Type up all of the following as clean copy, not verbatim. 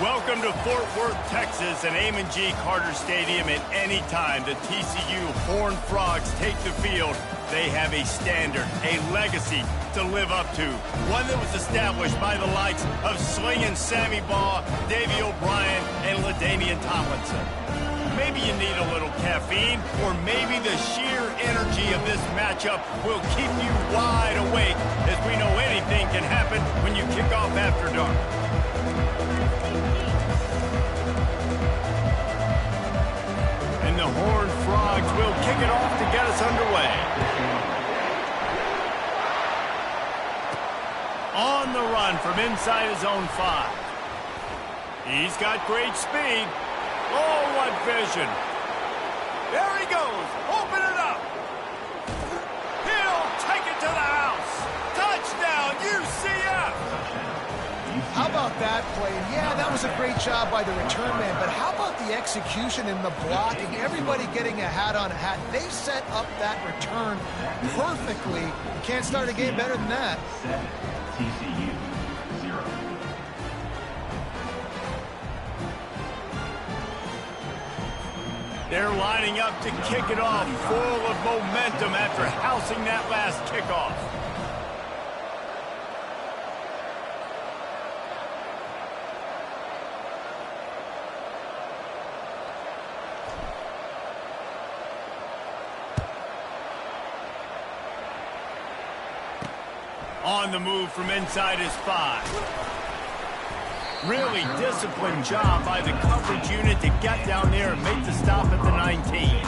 Welcome to Fort Worth, Texas, and Amon G. Carter Stadium. And anytime the TCU Horned Frogs take the field, they have a standard, a legacy to live up to. One that was established by the likes of Slingin' Sammy Baugh, Davey O'Brien, and LaDainian Tomlinson. Maybe you need a little caffeine, or maybe the sheer energy of this matchup will keep you wide awake, as we know anything can happen when you kick off after dark. And the Horned Frogs will kick it off to get us underway. On the run from inside his own 5. He's got great speed. Oh, what vision. There he goes. Open it up. He'll take it to the house. Touchdown, UCF. How about that play? Yeah, that was a great job by the return man, but how about the execution and the blocking? Everybody getting a hat on a hat. They set up that return perfectly. You can't start a game better than that. TCU 0. They're lining up to kick it off, full of momentum after housing that last kickoff. On the move from inside his 5. Really disciplined job by the coverage unit to get down there and make the stop at the 19.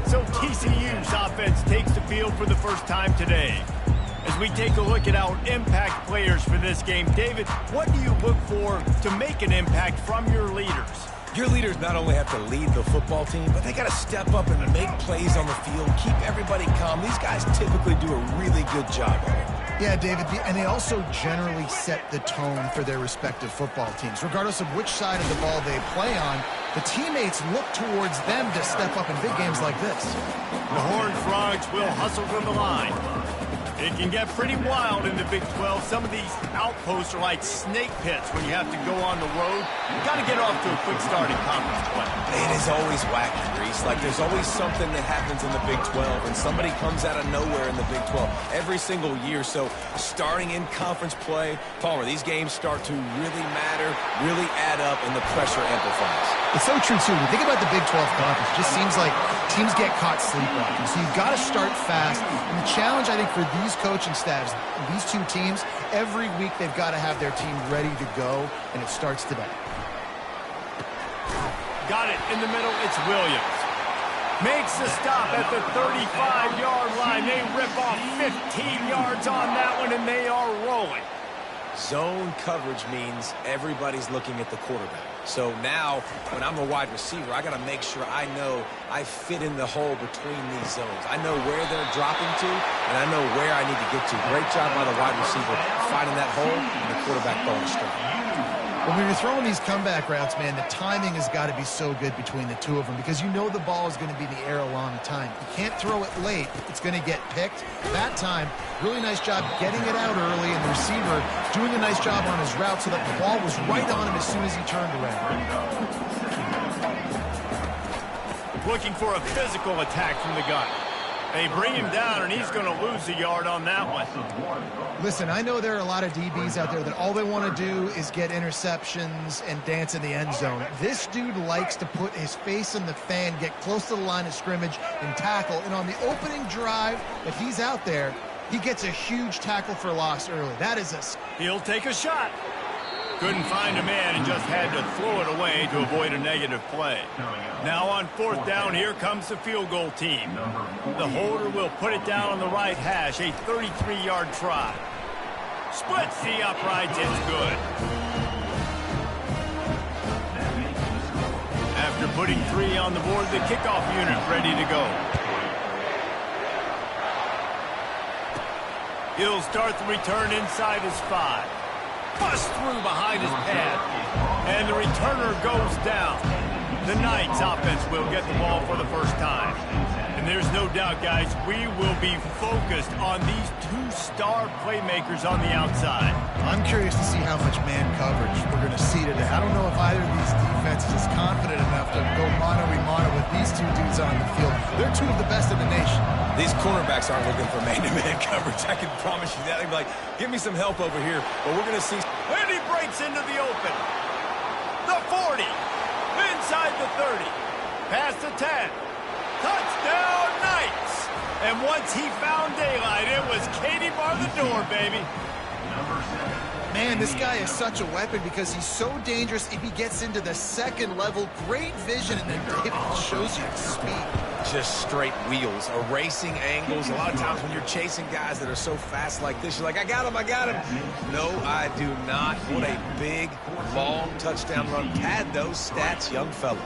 So TCU's offense takes the field for the first time today. As we take a look at our impact players for this game, David, what do you look for to make an impact from your leaders? Your leaders not only have to lead the football team, but they got to step up and make plays on the field, keep everybody calm. These guys typically do a really good job of it. Yeah, David, and they also generally set the tone for their respective football teams. Regardless of which side of the ball they play on, the teammates look towards them to step up in big games like this. The Horned Frogs will hustle from the line. It can get pretty wild in the Big 12. Some of these outposts are like snake pits when you have to go on the road. You got to get off to a quick start in conference play. It is always wacky, Reese. Like, there's always something that happens in the Big 12, and somebody comes out of nowhere in the Big 12 every single year. So starting in conference play, Palmer, these games start to really matter, really add up, and the pressure amplifies. It's so true, too. When you think about the Big 12 conference, it just seems like teams get caught sleepwalking. So you've got to start fast. And the challenge, I think, for these coaching staffs, these two teams, every week they've got to have their team ready to go, and it starts today. Got it in the middle. It's Williams. Makes the stop at the 35-yard line. They rip off 15 yards on that one, and they are rolling. Zone coverage means everybody's looking at the quarterback. So now, when I'm a wide receiver, I got to make sure I know I fit in the hole between these zones. I know where they're dropping to, and I know where I need to get to. Great job by the wide receiver finding that hole, and the quarterback throwing straight. When you're throwing these comeback routes, man, the timing has got to be so good between the two of them because you know the ball is going to be in the air a long time. You can't throw it late. It's going to get picked. That time, really nice job getting it out early, and the receiver doing a nice job on his route so that the ball was right on him as soon as he turned around. Looking for a physical attack from the gun. They bring him down, and he's going to lose a yard on that one. Listen, I know there are a lot of DBs out there that all they want to do is get interceptions and dance in the end zone. This dude likes to put his face in the fan, get close to the line of scrimmage, and tackle. And on the opening drive, if he's out there, he gets a huge tackle for loss early. That is a... He'll take a shot. Couldn't find a man and just had to throw it away to avoid a negative play. Now on 4th down, here comes the field goal team. The holder will put it down on the right hash, a 33-yard try. Splits the uprights, it's good. After putting 3 on the board, the kickoff unit ready to go. He'll start the return inside his 5. Bust through behind his pad. And the returner goes down. The Knights offense will get the ball for the first time. And there's no doubt, guys, we will be focused on these two star playmakers on the outside. I'm curious to see how much man coverage we're going to see today. I don't know if either of these defenses is confident enough to go mano-a-mano with these two dudes on the field. They're two of the best in the nation. These cornerbacks aren't looking for man-to-man coverage. I can promise you that. They'd be like, give me some help over here. But we're going to see. And he breaks into the open. The 40. Inside the 30. Past the 10. Touchdown, Knights. And once he found daylight, it was Katie bar the door, baby. Man, this guy is such a weapon because he's so dangerous if he gets into the second level. Great vision, and then David shows you speed. Just straight wheels, erasing angles. A lot of times when you're chasing guys that are so fast like this, you're like, I got him, I got him. No, I do not. What a big, long touchdown run. Pad those stats, young fella.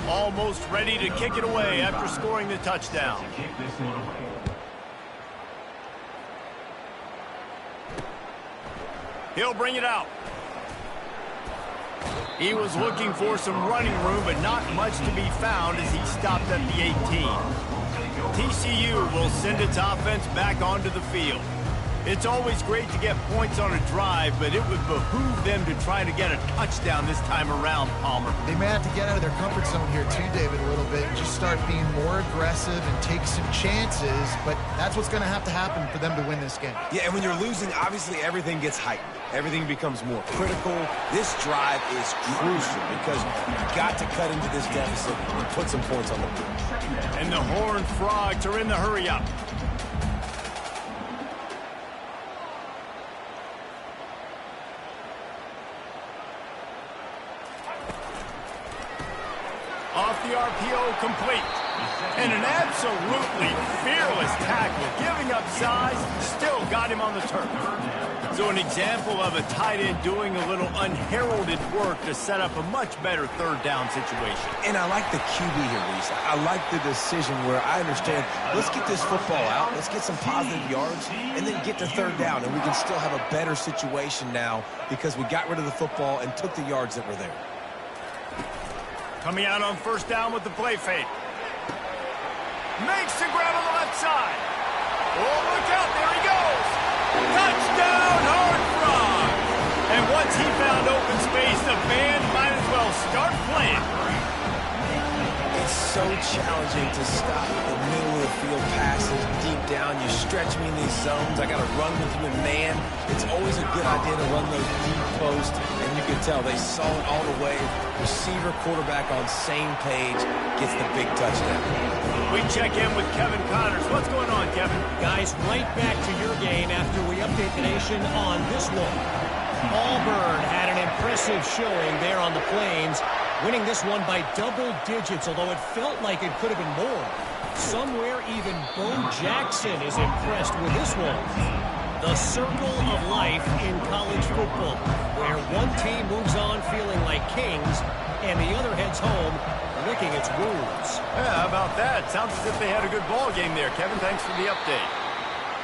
Almost ready to kick it away after scoring the touchdown. He'll bring it out. He was looking for some running room, but not much to be found as he stopped at the 18. TCU will send its offense back onto the field. It's always great to get points on a drive, but it would behoove them to try to get a touchdown this time around, Palmer. They may have to get out of their comfort zone here too, David, a little bit, and just start being more aggressive and take some chances, but that's what's going to happen for them to win this game. Yeah, and when you're losing, obviously everything gets heightened. Everything becomes more critical. This drive is crucial because you've got to cut into this deficit and put some points on the board. And the Horned Frogs are in the hurry-up. Off the RPO, complete. And an absolutely fearless tackle, giving up size, still got him on the turf. So an example of a tight end doing a little unheralded work to set up a much better third down situation. And I like the QB here, Reese. I like the decision where I understand, let's get this football out, let's get some positive yards, and then get to third down, and we can still have a better situation now because we got rid of the football and took the yards that were there. Coming out on first down with the play fake. Makes the grab on the left side. Oh, look out, there he goes. Touchdown, Horned Frogs. And once he found open space, the band might as well start playing. It's so challenging to stop the middle of the field passes deep down. You stretch me in these zones. I got to run with you in man. It's always a good idea to run those deep posts, and you can tell they saw it all the way. Receiver, quarterback on same page, gets the big touchdown. We check in with Kevin Connors. What's going on, Kevin? Guys, right back to your game after we update the nation on this one. Auburn had an impressive showing there on the Plains, winning this one by double digits, although it felt like it could have been more. Somewhere even Bo Jackson is impressed with this one. The circle of life in college football, where one team moves on feeling like kings and the other heads home licking its wounds. Yeah, how about that? Sounds as if they had a good ball game there. Kevin, thanks for the update.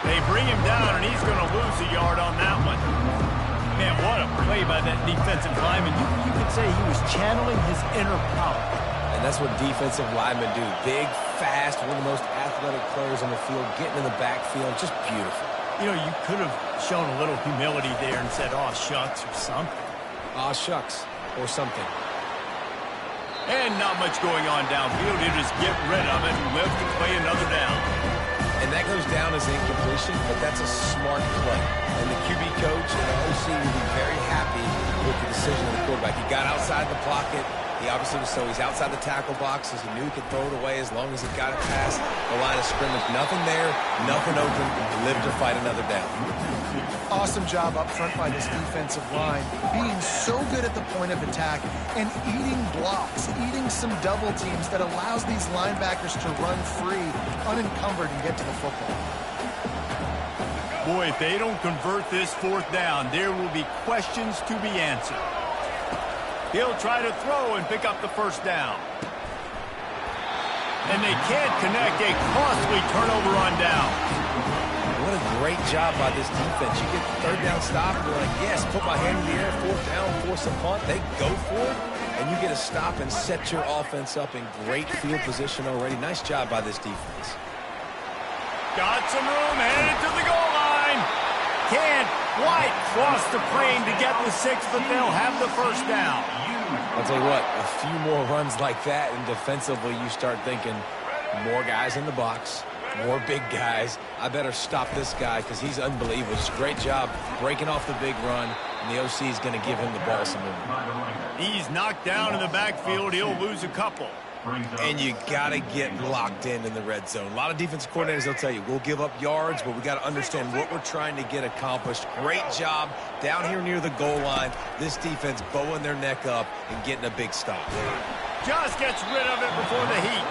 They bring him down, and he's going to lose a yard on that one. Man, what a play by that defensive lineman. You could say he was channeling his inner power. And that's what defensive linemen do. Big, fast, one of the most athletic players on the field, getting in the backfield. Just beautiful. You know, you could have shown a little humility there and said, "Aw, shucks," or something. Aw, shucks, or something. And not much going on downfield. You just get rid of it and live to play another down. And that goes down as incompletion, but that's a smart play. And the QB coach and the OC will be very happy with the decision of the quarterback. He got outside the pocket. He obviously was so he's outside the tackle boxes. He knew he could throw it away as long as he got it past the line of scrimmage. Nothing there, nothing open. Live to fight another down. Awesome job up front by this defensive line, being so good at the point of attack and eating blocks, eating some double teams that allows these linebackers to run free, unencumbered, and get to the football. Boy, if they don't convert this fourth down, there will be questions to be answered. He'll try to throw and pick up the first down. And they can't connect. A costly turnover on down. What What a great job by this defense. You get the third down stop, and you're like, yes, put my hand in the air, fourth down, force a punt. They go for it, and you get a stop and set your offense up in great field position already. Nice job by this defense. Got some room, headed to the goal line. Can't quite cross the plane to get the 6, but they'll have the first down. I'll tell you what, a few more runs like that, and defensively you start thinking more guys in the box, more big guys. I better stop this guy because he's unbelievable. Just a great job breaking off the big run, and the OC is going to give him the ball some movement. He's knocked down in the backfield. He'll lose a couple. And you got to get locked in the red zone. A lot of defensive coordinators, they'll tell you, we'll give up yards, but we got to understand what we're trying to get accomplished. Great job down here near the goal line. This defense bowing their neck up and getting a big stop. Just gets rid of it before the heat.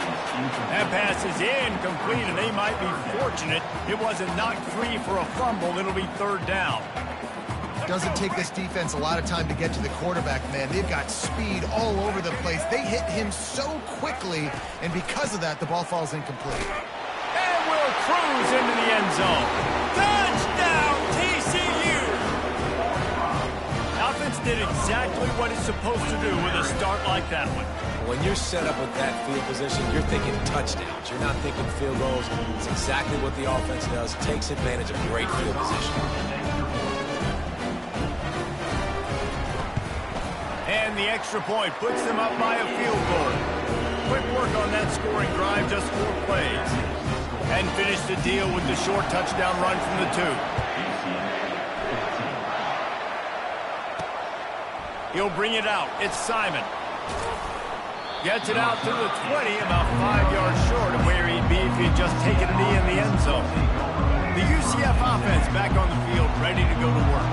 That pass is incomplete, and they might be fortunate it wasn't knocked free for a fumble. It'll be third down. Doesn't take this defense a lot of time to get to the quarterback, man. They've got speed all over the place. They hit him so quickly, and because of that, the ball falls incomplete. And will cruise into the end zone. Touchdown, TCU! Offense did exactly what it's supposed to do with a start like that one. When you're set up with that field position, you're thinking touchdowns. You're not thinking field goals. It's exactly what the offense does. Takes advantage of great field position. And the extra point puts them up by a field goal. Quick work on that scoring drive, just 4 plays. And finish the deal with the short touchdown run from the 2. He'll bring it out. It's Simon. Gets it out to the 20, about 5 yards short of where he'd be if he had just taken a knee in the end zone. The UCF offense back on the field, ready to go to work.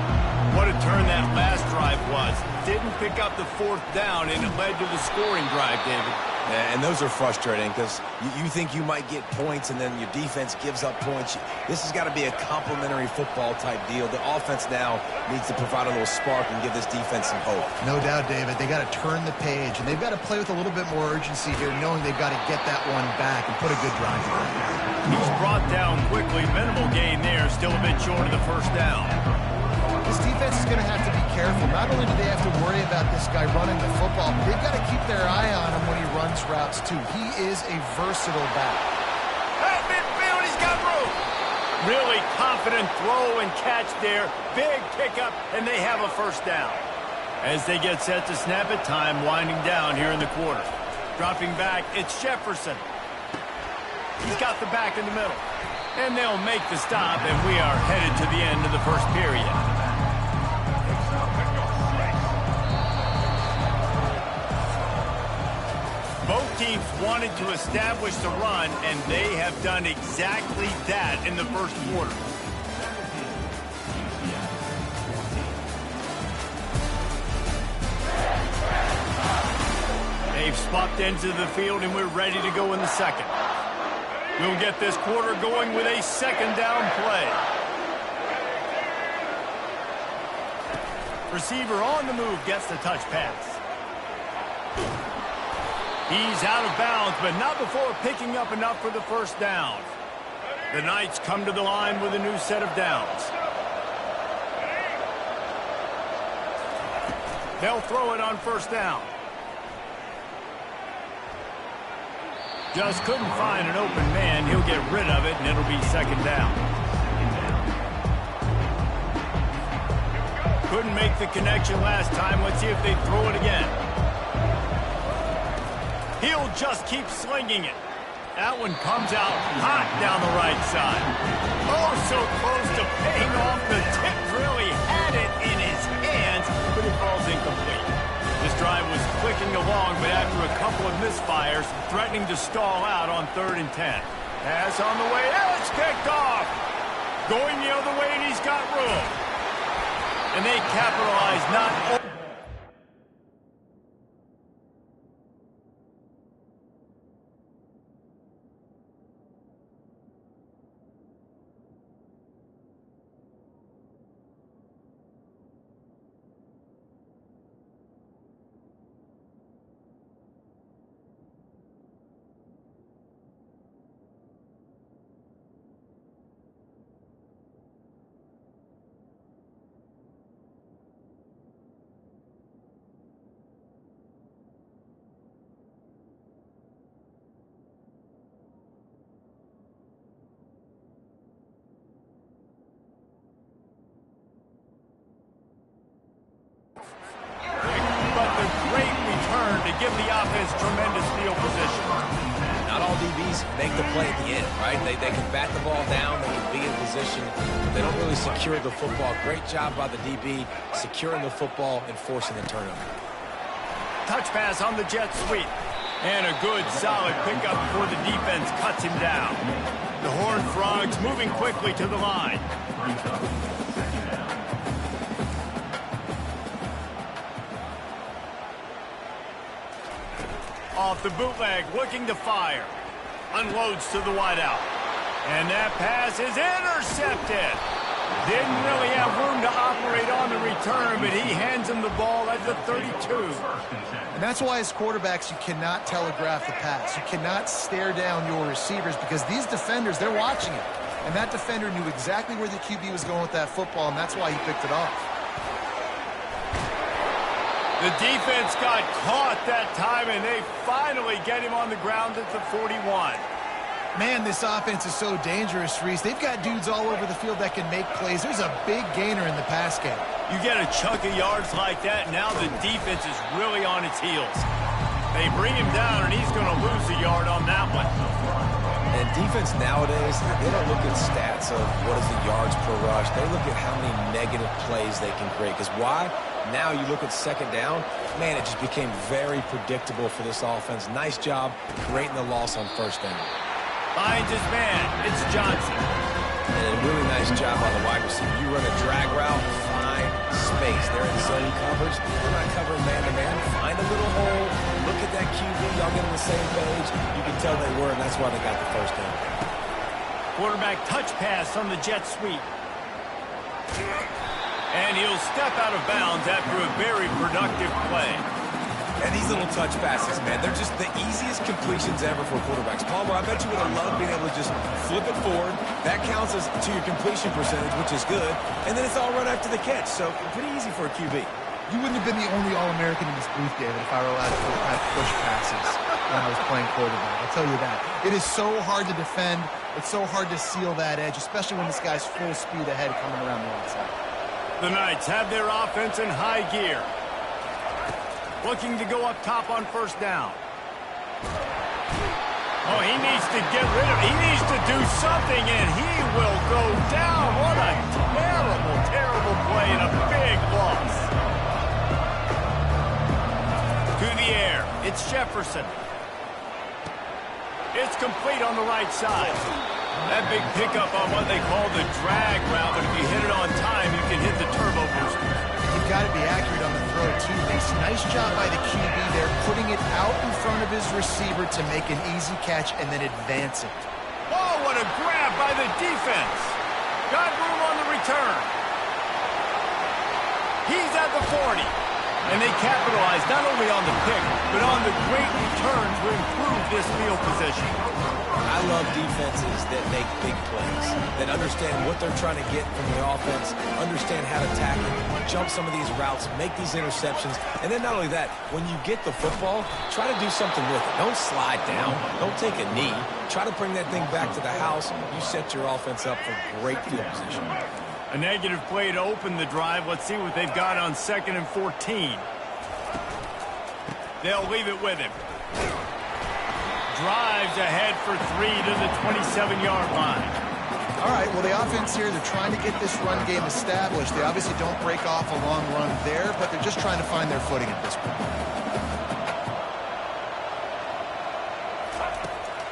What a turn that last drive was. Didn't pick up the 4th down, and it led to the scoring drive, David. Yeah, and those are frustrating because you think you might get points, and then your defense gives up points. This has got to be a complementary football type deal. The offense now needs to provide a little spark and give this defense some hope. No doubt, David. They got to turn the page, and they've got to play with a little bit more urgency here, knowing they've got to get that one back and put a good drive in. He's brought down quickly. Minimal gain there. Still a bit short of the first down. This defense is going to have to be careful. Not only do they have to worry about this guy running the football, but they've got to keep their eye on him when he runs routes, too. He is a versatile back. At midfield, he's got room. Really confident throw and catch there. Big pickup, and they have a first down. As they get set to snap it, time winding down here in the quarter. Dropping back, it's Jefferson. He's got the back in the middle. And they'll make the stop, and we are headed to the end of the first period. Both teams wanted to establish the run, and they have done exactly that in the first quarter. They've swapped ends of the field, and we're ready to go in the second. We'll get this quarter going with a second down play. Receiver on the move gets the touch pass. He's out of bounds, but not before picking up enough for the first down. The Knights come to the line with a new set of downs. They'll throw it on first down. Just couldn't find an open man. He'll get rid of it, and it'll be second down. Couldn't make the connection last time. Let's see if they throw it again. He'll just keep slinging it. That one comes out hot down the right side. Oh, so close to paying off. The tip really had it in his hands, but it falls incomplete. This drive was clicking along, but after a couple of misfires, threatening to stall out on 3rd and 10. Pass on the way. It's kicked off. Going the other way, and he's got room. And they capitalize not... give the offense tremendous field position. Not all DBs make the play at the end, right? They can bat the ball down, they can be in position, but they don't really secure the football. Great job by the DB securing the football and forcing the turnover. Touch pass on the jet sweep. And a good, solid pickup before the defense cuts him down. The Horned Frogs moving quickly to the line. Off the bootleg, looking to fire. Unloads to the wideout. And that pass is intercepted. Didn't really have room to operate on the return, but he hands him the ball at the 32. And that's why as quarterbacks, you cannot telegraph the pass. You cannot stare down your receivers because these defenders, they're watching it. And that defender knew exactly where the QB was going with that football, and that's why he picked it off. The defense got caught that time, and they finally get him on the ground at the 41. Man, this offense is so dangerous, Reese. They've got dudes all over the field that can make plays. There's a big gainer in the pass game. You get a chunk of yards like that, now the defense is really on its heels. They bring him down, and he's going to lose a yard on that one. And defense nowadays, they don't look at stats of what is the yards per rush. They look at how many negative plays they can create. Because why? Now you look at second down, man, it just became very predictable for this offense. Nice job creating the loss on first down. Finds his man. It's Johnson. And a really nice job by the wide receiver. You run a drag route, find space. They're in zone coverage. They're not covering man-to-man. Find a little hole. Look at that QB. Y'all get on the same page. You can tell they were, and that's why they got the first down. Quarterback touch pass on the jet sweep. And he'll step out of bounds after a very productive play. And these little touch passes, man, they're just the easiest completions ever for quarterbacks. Palmer, I bet you would have loved being able to just flip it forward. That counts as to your completion percentage, which is good. And then it's all run after the catch, so pretty easy for a QB. You wouldn't have been the only All-American in this booth, David, if I were allowed to push passes when I was playing quarterback. I'll tell you that. It is so hard to defend. It's so hard to seal that edge, especially when this guy's full speed ahead coming around the outside. The Knights have their offense in high gear. Looking to go up top on first down. Oh, he needs to get rid of it. He needs to do something, and he will go down. What a terrible, terrible play and a big loss. To the air. It's Jefferson. It's complete on the right side. That big pickup on what they call the drag route, but if you hit it on time, you can hit the turbo booster. You've got to be accurate on the throw, too. Nice job by the QB there, putting it out in front of his receiver to make an easy catch and then advance it. Oh, what a grab by the defense. Got room on the return. He's at the 40. And they capitalize not only on the pick, but on the great return to improve this field position. I love defenses that make big plays, that understand what they're trying to get from the offense, understand how to tackle, jump some of these routes, make these interceptions, and then not only that, when you get the football, try to do something with it. Don't slide down. Don't take a knee. Try to bring that thing back to the house. You set your offense up for great field position. A negative play to open the drive. Let's see what they've got on 2nd and 14. They'll leave it with him. Drives ahead for 3 to the 27-yard line. All right, well, the offense here, they're trying to get this run game established. They obviously don't break off a long run there, but they're just trying to find their footing at this point.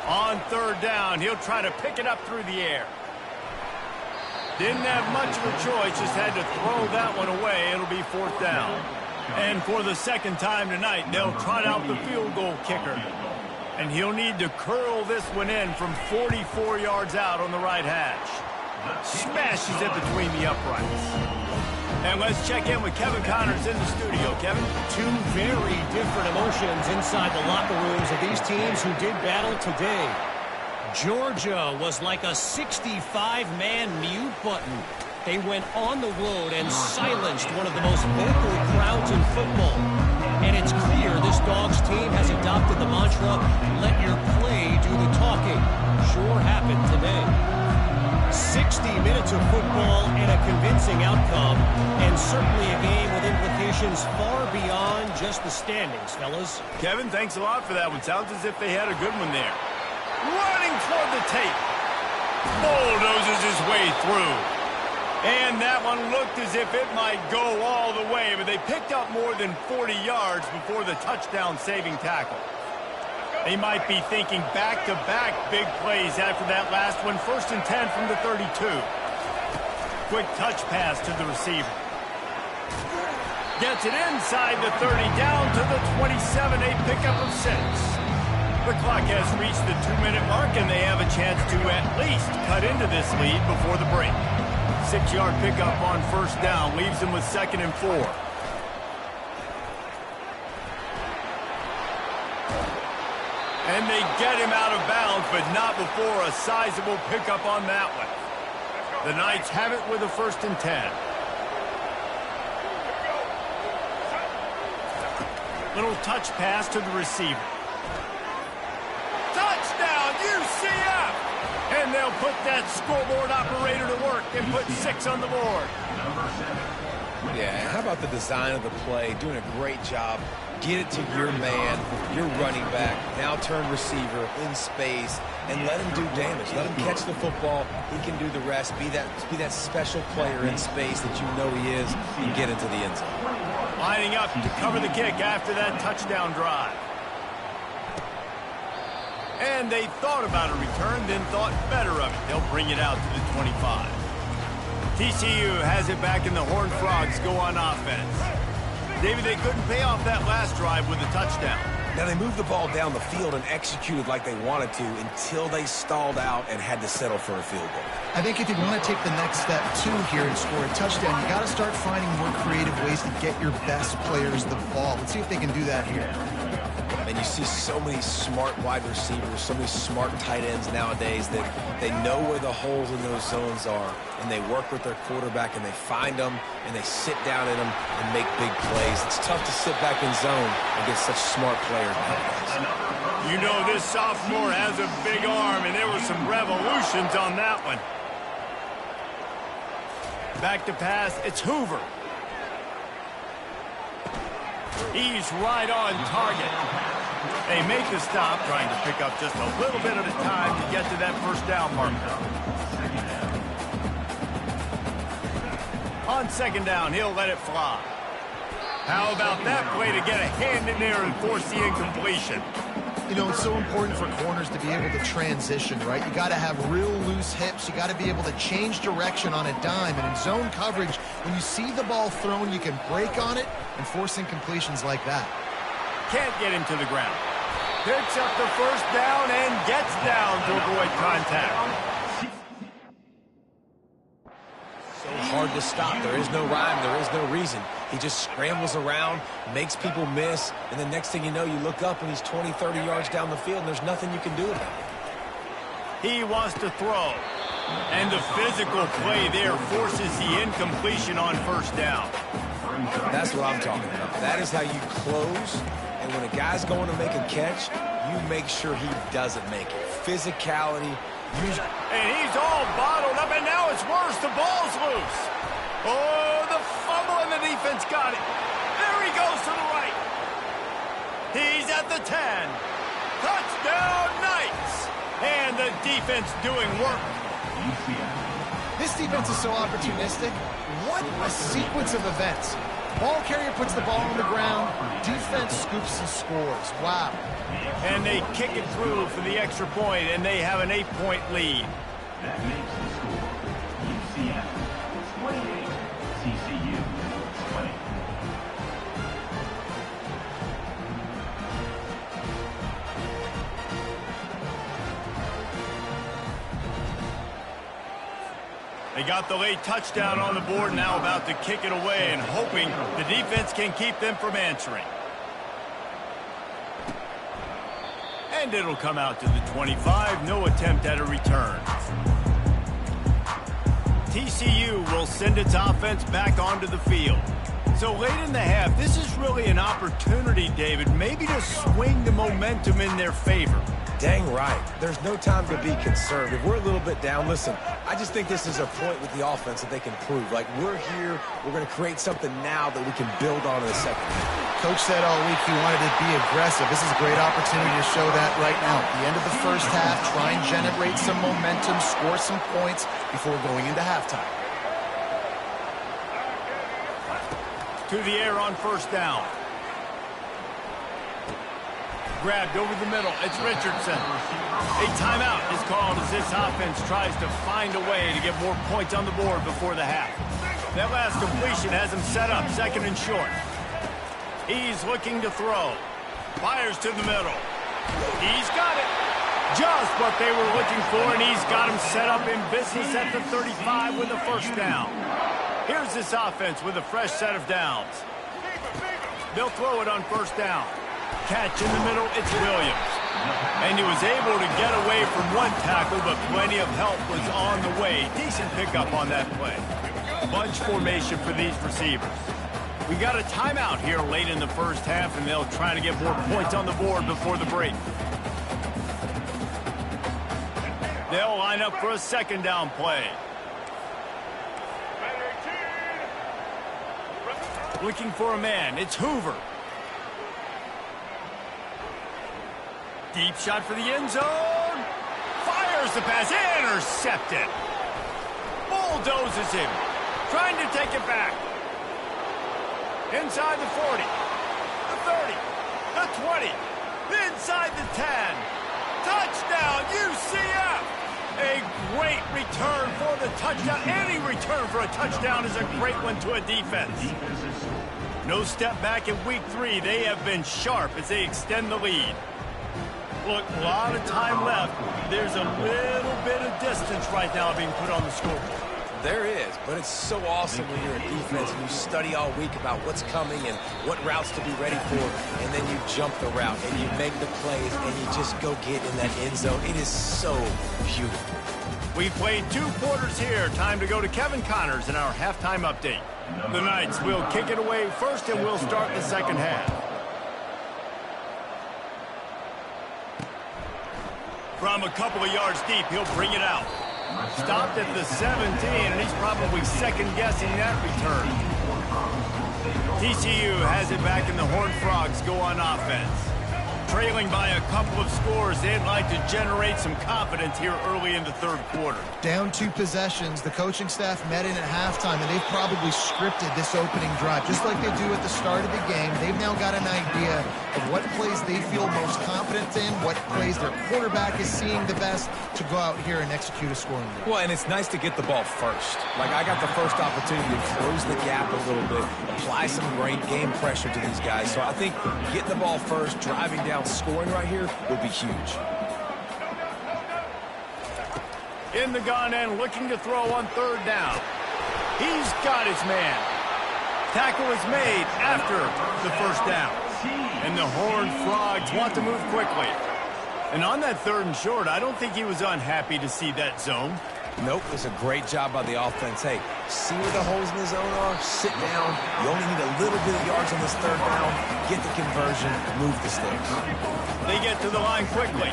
On 3rd down, he'll try to pick it up through the air. Didn't have much of a choice, just had to throw that one away. It'll be 4th down. And for the second time tonight, they'll trot out the field goal kicker. And he'll need to curl this one in from 44 yards out on the right hash. Smashes it between the uprights. And let's check in with Kevin Connors in the studio. Kevin? Two very different emotions inside the locker rooms of these teams who did battle today. Georgia was like a 65-man mute button. They went on the road and silenced one of the most vocal crowds in football. And it's clear this Dogs team has adopted the mantra, let your play do the talking. Sure happened today. 60 minutes of football and a convincing outcome, and certainly a game with implications far beyond just the standings, fellas. Kevin, thanks a lot for that one. Sounds as if they had a good one there. Running toward the tape. Bulldozes his way through. And that one looked as if it might go all the way, but they picked up more than 40 yards before the touchdown-saving tackle. They might be thinking back-to-back big plays after that last one. 1st and 10 from the 32. Quick touch pass to the receiver. Gets it inside the 30, down to the 27, a pickup of 6. The clock has reached the 2-minute mark, and they have a chance to at least cut into this lead before the break. 6-yard pickup on 1st down, leaves them with 2nd and 4. And they get him out of bounds, but not before a sizable pickup on that one. The Knights have it with a 1st and 10. Little touch pass to the receiver. Touchdown, UCF! And they'll put that scoreboard operator to work and put 6 on the board. Yeah, how about the design of the play? Doing a great job. Get it to your man, your running back, now turn receiver in space, and let him do damage. Let him catch the football. He can do the rest. Be that special player in space that you know he is, and get into the end zone. Lining up to cover the kick after that touchdown drive. And they thought about a return, then thought better of it. They'll bring it out to the 25. TCU has it back, and the Horned Frogs go on offense. David, they couldn't pay off that last drive with a touchdown. Now, they moved the ball down the field and executed like they wanted to until they stalled out and had to settle for a field goal. I think if you want to take the next step, too, here and score a touchdown, you got to start finding more creative ways to get your best players the ball. Let's see if they can do that here. And you see so many smart wide receivers, so many smart tight ends nowadays that they know where the holes in those zones are, and they work with their quarterback, and they find them, and they sit down in them and make big plays. It's tough to sit back in zone against such smart players nowadays. You know this sophomore has a big arm, and there were some revolutions on that one. Back to pass, it's Hoover. He's right on target. They make the stop, trying to pick up just a little bit of the time to get to that 1st down marker. On 2nd down, he'll let it fly. How about that play to get a hand in there and force the incompletion? You know, it's so important for corners to be able to transition, right? You got to have real loose hips. You got to be able to change direction on a dime. And in zone coverage, when you see the ball thrown, you can break on it and force incompletions like that. Can't get him to the ground. Picks up the 1st down and gets down to avoid contact. So hard to stop. There is no rhyme. There is no reason. He just scrambles around, makes people miss, and the next thing you know, you look up and he's 20, 30 yards down the field, and there's nothing you can do about it. He wants to throw. And the physical play there forces the incompletion on 1st down. That's what I'm talking about. That is how you close, and when a guy's going to make a catch, you make sure he doesn't make it. Physicality. And he's all bottled up, and now it's worse. The ball's loose. Oh, the fumble, and the defense got it. There he goes to the right. He's at the 10. Touchdown, Knights. And the defense doing work. This defense is so opportunistic. What a sequence of events. Ball carrier puts the ball on the ground. Defense scoops and scores. Wow. And they kick it through for the extra point, and they have an 8-point lead. That makes the score UCF 28, TCU 20. They got the late touchdown on the board, now about to kick it away and hoping the defense can keep them from answering. And it'll come out to the 25, no attempt at a return. TCU will send its offense back onto the field. So late in the half, this is really an opportunity, David, maybe to swing the momentum in their favor. Dang right. There's no time to be concerned. If we're a little bit down, listen, I just think this is a point with the offense that they can prove. Like, we're here, we're going to create something now that we can build on in the second half. Coach said all week he wanted to be aggressive. This is a great opportunity to show that right now. At the end of the first half, try and generate some momentum, score some points before going into halftime. To the air on first down. Grabbed over the middle. It's Richardson. A timeout is called as this offense tries to find a way to get more points on the board before the half. That last completion has him set up, second and short. He's looking to throw. Fires to the middle. He's got it. Just what they were looking for, and he's got him set up in business at the 35 with a first down. Here's this offense with a fresh set of downs. They'll throw it on first down. Catch in the middle, it's Williams. And he was able to get away from one tackle, but plenty of help was on the way. Decent pickup on that play. Bunch formation for these receivers. We got a timeout here late in the first half, and they'll try to get more points on the board before the break. They'll line up for a second down play. Looking for a man, it's Hoover. Deep shot for the end zone. Fires the pass, intercepted. Bulldozes him, trying to take it back. Inside the 40, the 30, the 20, inside the 10. Touchdown, UCF! A great return for the touchdown. Any return for a touchdown is a great one to a defense. No step back in week 3. They have been sharp as they extend the lead. Look, a lot of time left. There's a little bit of distance right now being put on the scoreboard. There is, but it's so awesome when you're a defense and you study all week about what's coming and what routes to be ready for, and then you jump the route and you make the plays and you just go get in that end zone. It is so beautiful. We played 2 quarters here. Time to go to Kevin Connors in our halftime update. The Knights will kick it away first, and we'll start the second half. From a couple of yards deep, he'll bring it out. Stopped at the 17, and he's probably second-guessing that return. TCU has it back, and the Horned Frogs go on offense. Trailing by a couple of scores, they'd like to generate some confidence here early in the third quarter. Down 2 possessions, the coaching staff met in at halftime, and they've probably scripted this opening drive. Just like they do at the start of the game, they've now got an idea of what plays they feel most confident in, what plays their quarterback is seeing the best to go out here and execute a scoring lead. Well, and it's nice to get the ball first. Like, I got the first opportunity to close the gap a little bit, apply some great game pressure to these guys. So I think getting the ball first, driving down, scoring right here would be huge. In the gun and looking to throw on third down. He's got his man. Tackle is made after the first down. And the Horned Frogs want to move quickly. And on that third and short, I don't think he was unhappy to see that zone. Nope, it's a great job by the offense. Hey, see where the holes in the zone are? Sit down. You only need a little bit of yards on this third down. Get the conversion. Move the sticks. They get to the line quickly.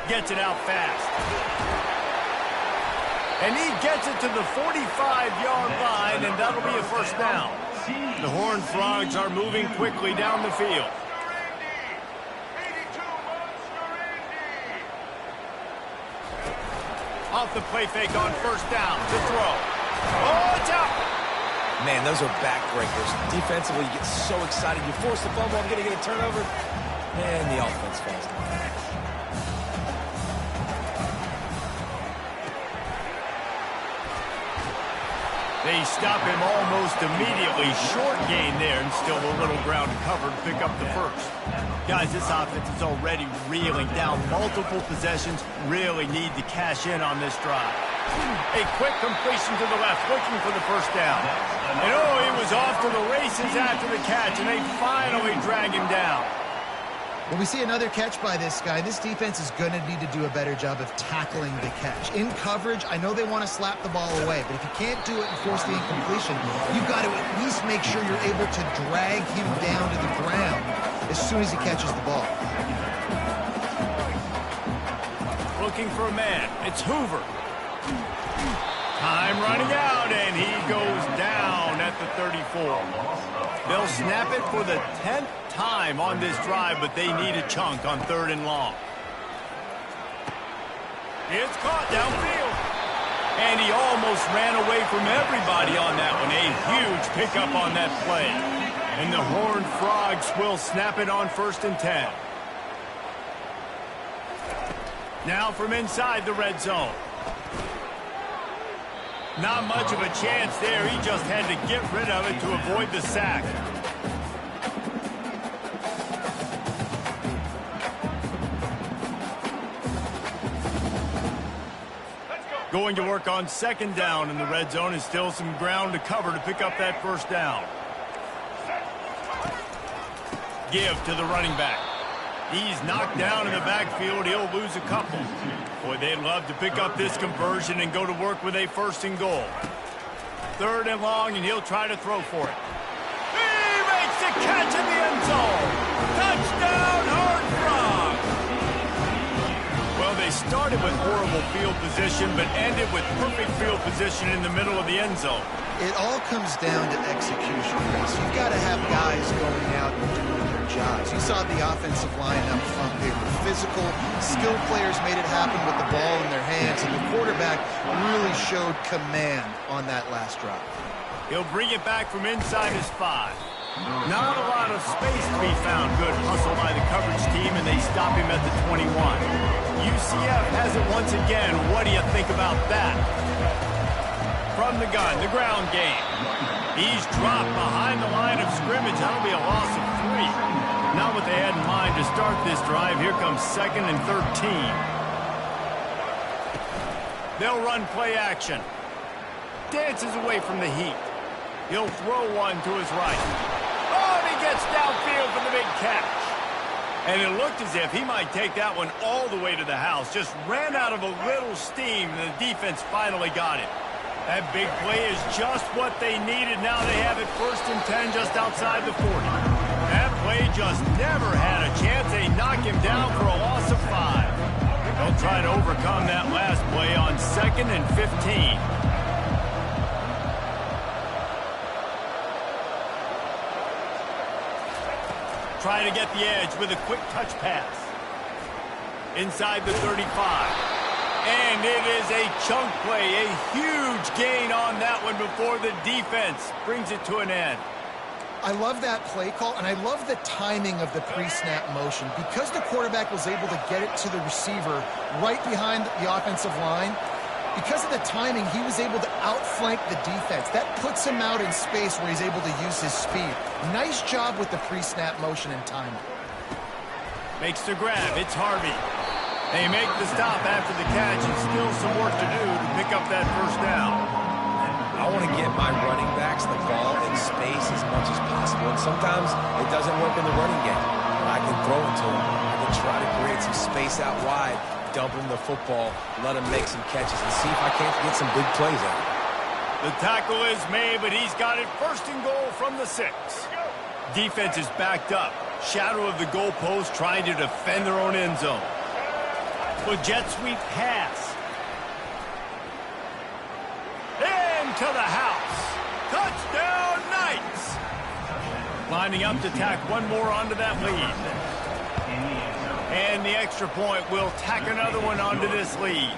Gets it out fast. And he gets it to the 45-yard line, and that'll be a first down. The Horned Frogs are moving quickly down the field. Off the play fake on first down to throw. Oh, it's out. Man, those are backbreakers. Defensively, you get so excited. You force the fumble, I'm going to get a turnover. And the offense falls down. They stop him almost immediately. Short gain there, and still a little ground to cover to pick up the first. Guys, this offense is already reeling down multiple possessions. Really need to cash in on this drive. A quick completion to the left, looking for the first down. And oh, he was off to the races after the catch, and they finally drag him down. Well, we see another catch by this guy. This defense is going to need to do a better job of tackling the catch. In coverage, I know they want to slap the ball away, but if you can't do it and force the incompletion, you've got to at least make sure you're able to drag him down to the ground as soon as he catches the ball. Looking for a man. It's Hoover. Time running out, and he goes down at the 34. They'll snap it for the 10th time on this drive, but they need a chunk on 3rd and long. It's caught downfield. And he almost ran away from everybody on that one. A huge pickup on that play. And the Horned Frogs will snap it on 1st and 10. Now from inside the red zone. Not much of a chance there. He just had to get rid of it to avoid the sack. Going to work on 2nd down in the red zone, and still some ground to cover to pick up that 1st down. Give to the running back. He's knocked down in the backfield. He'll lose a couple. Boy, they'd love to pick up this conversion and go to work with a 1st and goal. 3rd and long, and he'll try to throw for it. He makes the catch in the end zone. Touchdown, Horned Frogs. Well, they started with horrible field position, but ended with perfect field position in the middle of the end zone. It all comes down to execution, Chris. You've got to have guys going out and doing their jobs. You saw the offensive line up front. They were physical. Skilled players made it happen with the ball in their hands, and the quarterback really showed command on that last drive. He'll bring it back from inside his 5. Not a lot of space to be found. Good hustle by the coverage team, and they stop him at the 21. UCF has it once again. What do you think about that? From the gun, the ground game. He's dropped behind the line of scrimmage. That'll be a loss of 3. Not what they had in mind to start this drive. Here comes 2nd and 13. They'll run play action. Dances away from the heat. He'll throw one to his right. Oh, and he gets downfield for the big catch. And it looked as if he might take that one all the way to the house. Just ran out of a little steam, and the defense finally got it. That big play is just what they needed. Now they have it 1st and 10 just outside the 40. That play just never had a chance. They knock him down for a loss of 5. They'll try to overcome that last play on 2nd and 15. Try to get the edge with a quick touch pass. Inside the 35. And it is a chunk play, a huge gain on that one before the defense brings it to an end. I love that play call, and I love the timing of the pre-snap motion. Because the quarterback was able to get it to the receiver right behind the offensive line, because of the timing, he was able to outflank the defense. That puts him out in space where he's able to use his speed. Nice job with the pre-snap motion and timing. Makes the grab. It's Harvey. They make the stop after the catch, and still some work to do to pick up that 1st down. I want to get my running backs the ball in space as much as possible. And sometimes it doesn't work in the running game. But I can throw it to them. I can try to create some space out wide, dump him the football, let him make some catches, and see if I can't get some big plays out of it. The tackle is made, but he's got it 1st and goal from the 6. Defense is backed up. Shadow of the goalpost, trying to defend their own end zone. A jet sweep pass. Into the house. Touchdown, Knights. Lining up to tack one more onto that lead. And the extra point will tack another one onto this lead.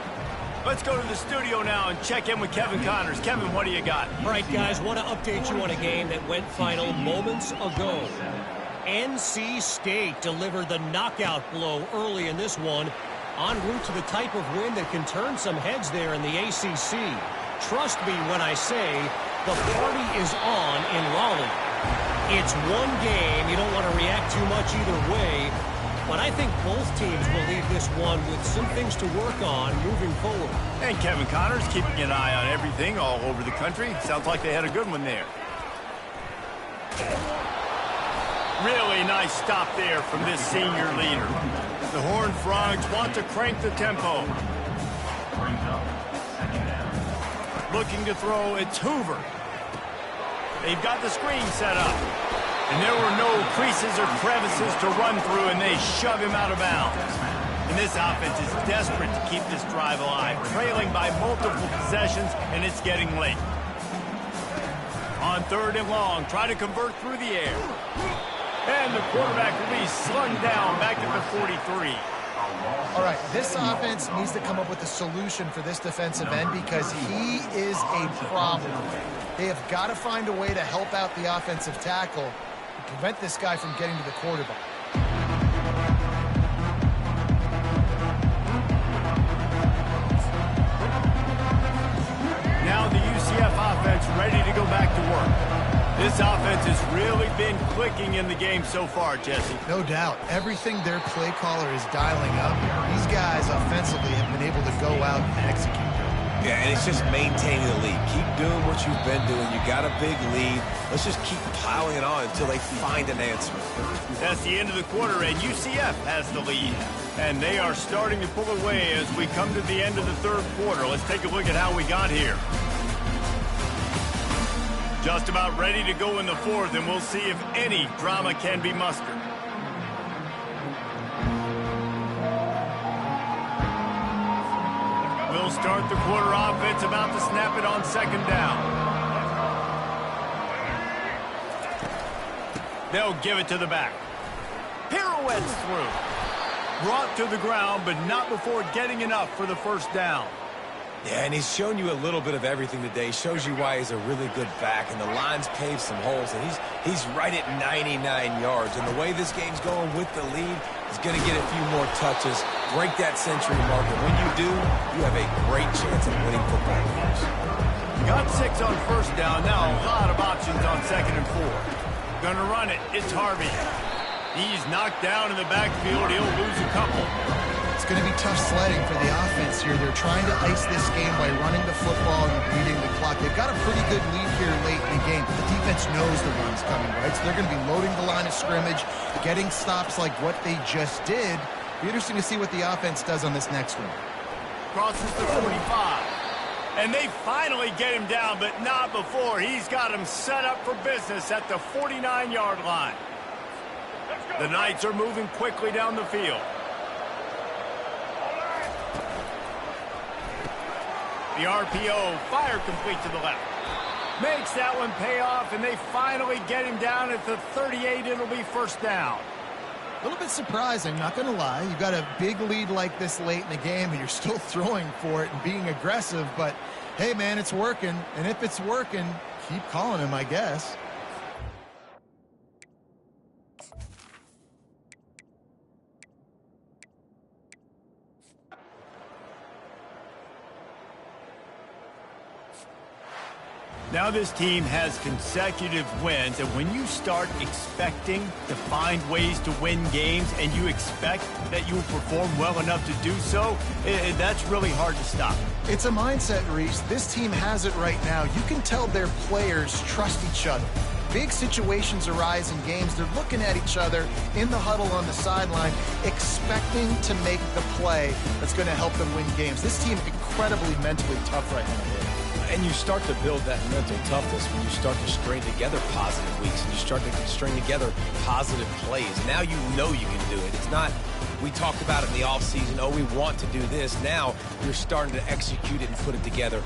Let's go to the studio now and check in with Kevin Connors. Kevin, what do you got? All right, guys, want to update you on a game that went final moments ago. NC State delivered the knockout blow early in this one, en route to the type of win that can turn some heads there in the ACC. Trust me when I say the party is on in Raleigh. It's one game. You don't want to react too much either way. But I think both teams will leave this one with some things to work on moving forward. And Kevin Connors keeping an eye on everything all over the country. Sounds like they had a good one there. Really nice stop there from this senior leader. The Horned Frogs want to crank the tempo. Brings up second down. Looking to throw, it's Hoover. They've got the screen set up. And there were no creases or crevices to run through, and they shove him out of bounds. And this offense is desperate to keep this drive alive, trailing by multiple possessions, and it's getting late. On 3rd and long, try to convert through the air. And the quarterback will be slung down back at the 43. All right, this offense needs to come up with a solution for this defensive end because he is a problem. They have got to find a way to help out the offensive tackle and prevent this guy from getting to the quarterback. Now the UCF offense ready to go back to work. This offense has really been clicking in the game so far, Jesse. No doubt. Everything their play caller is dialing up, these guys offensively have been able to go out and execute. Yeah, and it's just maintaining the lead. Keep doing what you've been doing. You got a big lead. Let's just keep piling it on until they find an answer. That's the end of the quarter, and UCF has the lead. And they are starting to pull away as we come to the end of the 3rd quarter. Let's take a look at how we got here. Just about ready to go in the 4th, and we'll see if any drama can be mustered. We'll start the quarter offense, about to snap it on 2nd down. They'll give it to the back. Pirouettes through. Brought to the ground, but not before getting enough for the 1st down. Yeah, and he's shown you a little bit of everything today. Shows you why he's a really good back, and the line's paved some holes, and he's right at 99 yards. And the way this game's going with the lead, he's going to get a few more touches, break that century mark, and when you do, you have a great chance of winning football games. Got 6 on 1st down. Now a lot of options on 2nd and 4. Gonna run it. It's Harvey. He's knocked down in the backfield. He'll lose a couple. It's going to be tough sledding for the offense here. They're trying to ice this game by running the football and beating the clock. They've got a pretty good lead here late in the game, but the defense knows the run's coming, right? So they're going to be loading the line of scrimmage, getting stops like what they just did. Be interesting to see what the offense does on this next one. Crosses the 45. And they finally get him down, but not before. He's got him set up for business at the 49-yard line. The Knights are moving quickly down the field. The RPO, fire complete to the left. Makes that one pay off, and they finally get him down at the 38. It'll be 1st down. A little bit surprising, not going to lie. You got a big lead like this late in the game, and you're still throwing for it and being aggressive. But, hey, man, it's working. And if it's working, keep calling him, I guess. Now this team has consecutive wins, and when you start expecting to find ways to win games and you expect that you will perform well enough to do so, that's really hard to stop. It's a mindset, Reese. This team has it right now. You can tell their players trust each other. Big situations arise in games. They're looking at each other in the huddle on the sideline, expecting to make the play that's going to help them win games. This team incredibly mentally tough right now. And you start to build that mental toughness when you start to string together positive weeks and you start to string together positive plays. Now you know you can do it. It's not, we talked about it in the offseason, oh, we want to do this. Now you're starting to execute it and put it together